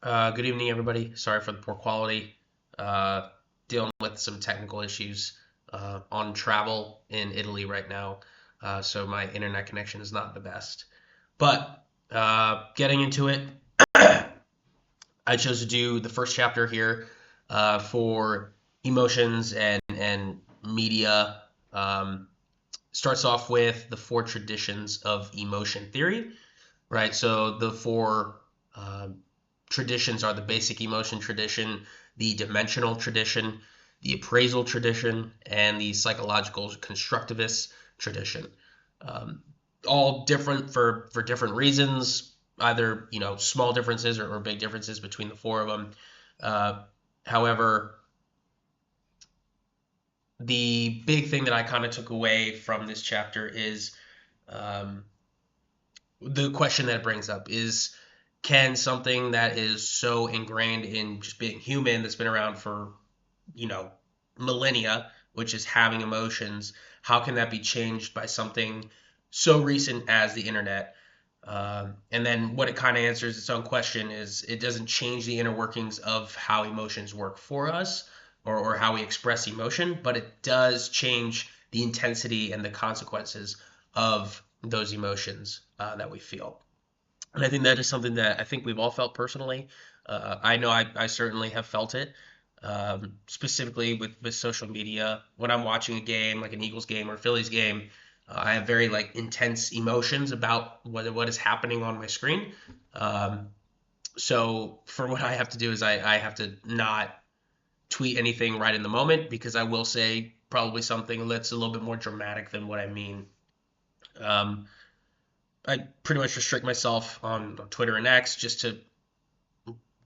Good evening, everybody. Sorry for the poor quality. Uh, Dealing with some technical issues on travel in Italy right now, so my internet connection is not the best. But getting into it, I chose to do the first chapter here for emotions and media. Starts off with the four traditions of emotion theory, right? So the four uh, traditions are the basic emotion tradition, the dimensional tradition, the appraisal tradition, and the psychological constructivist tradition. Um, all different for different reasons, either small differences or big differences between the four of them. Uh, However, the big thing that I kind of took away from this chapter is um, the question that it brings up is, can something that is so ingrained in just being human, that's been around for you know millennia, which is having emotions, how can that be changed by something so recent as the internet? And then what it kind of answers its own question is, it doesn't change the inner workings of how emotions work for us, or how we express emotion, but it does change the intensity and the consequences of those emotions that we feel. And I think that is something that I think we've all felt personally. I know I certainly have felt it, specifically with social media. When I'm watching a game, like an Eagles game or Phillies game, I have very like intense emotions about what is happening on my screen. Um, so for what I have to do is I have to not tweet anything right in the moment, because I will say probably something that's a little bit more dramatic than what I mean. Um, I pretty much restrict myself on Twitter and X, just to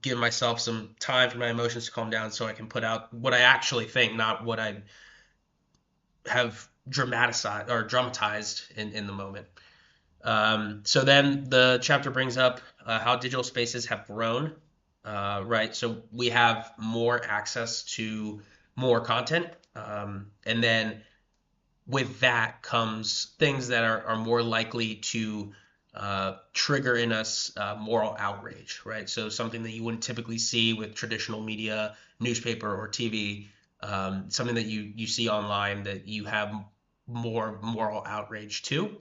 give myself some time for my emotions to calm down, so I can put out what I actually think, not what I have dramatized in the moment. So then the chapter brings up how digital spaces have grown, right? So we have more access to more content. And then with that comes things that are more likely to trigger in us moral outrage, right? So something that you wouldn't typically see with traditional media, newspaper, or TV, something that you see online that you have more moral outrage to.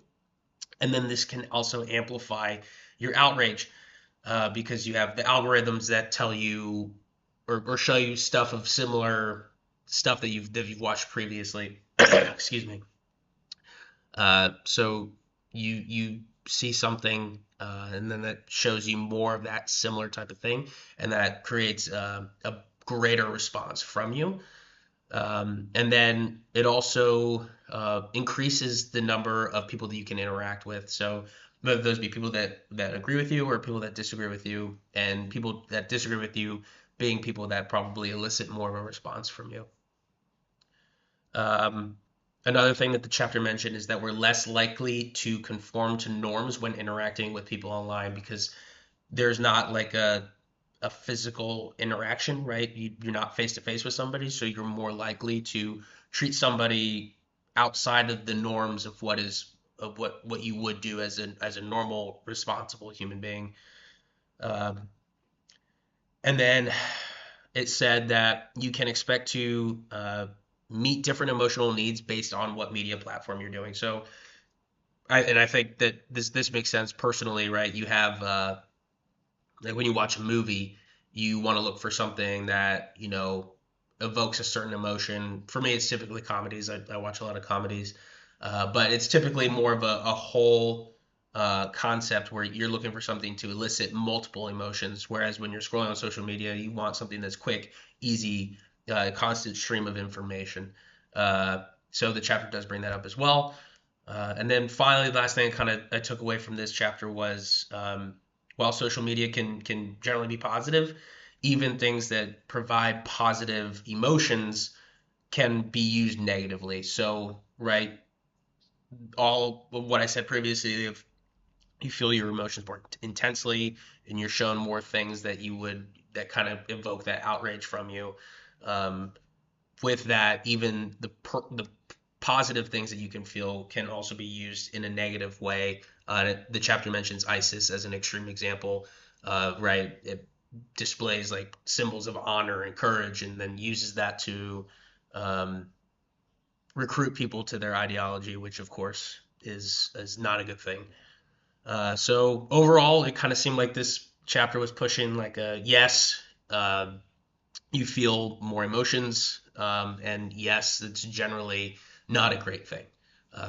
And then this can also amplify your outrage, because you have the algorithms that tell you, or show you stuff of similar stuff that you've watched previously. Excuse me. So you see something, and then that shows you more of that similar type of thing, and that creates a greater response from you. And then it also increases the number of people that you can interact with. So whether those be people that agree with you or people that disagree with you, and people that disagree with you being people that probably elicit more of a response from you. Um, Another thing that the chapter mentioned is that we're less likely to conform to norms when interacting with people online, because there's not like a physical interaction, right? You're not face to face with somebody, so you're more likely to treat somebody outside of the norms of what you would do as a normal, responsible human being. Um, and then it said that you can expect to meet different emotional needs based on what media platform you're doing. So, I think that this makes sense personally, right? You have like when you watch a movie, you want to look for something that evokes a certain emotion. For me, it's typically comedies. I watch a lot of comedies, but it's typically more of a whole concept where you're looking for something to elicit multiple emotions. Whereas when you're scrolling on social media, you want something that's quick, easy, constant stream of information. So the chapter does bring that up as well. And then finally, the last thing I took away from this chapter was, while social media can generally be positive, even things that provide positive emotions can be used negatively. So, right, all what I said previously, if you feel your emotions more intensely and you're shown more things that kind of evoke that outrage from you, um, with that, even the positive things that you can feel can also be used in a negative way. The chapter mentions ISIS as an extreme example, right? displays like symbols of honor and courage, and then uses that to um, recruit people to their ideology, which of course is not a good thing. So overall, it kind of seemed like this chapter was pushing like a yes, uh, you feel more emotions, and yes, it's generally not a great thing.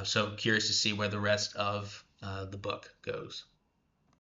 So curious to see where the rest of the book goes.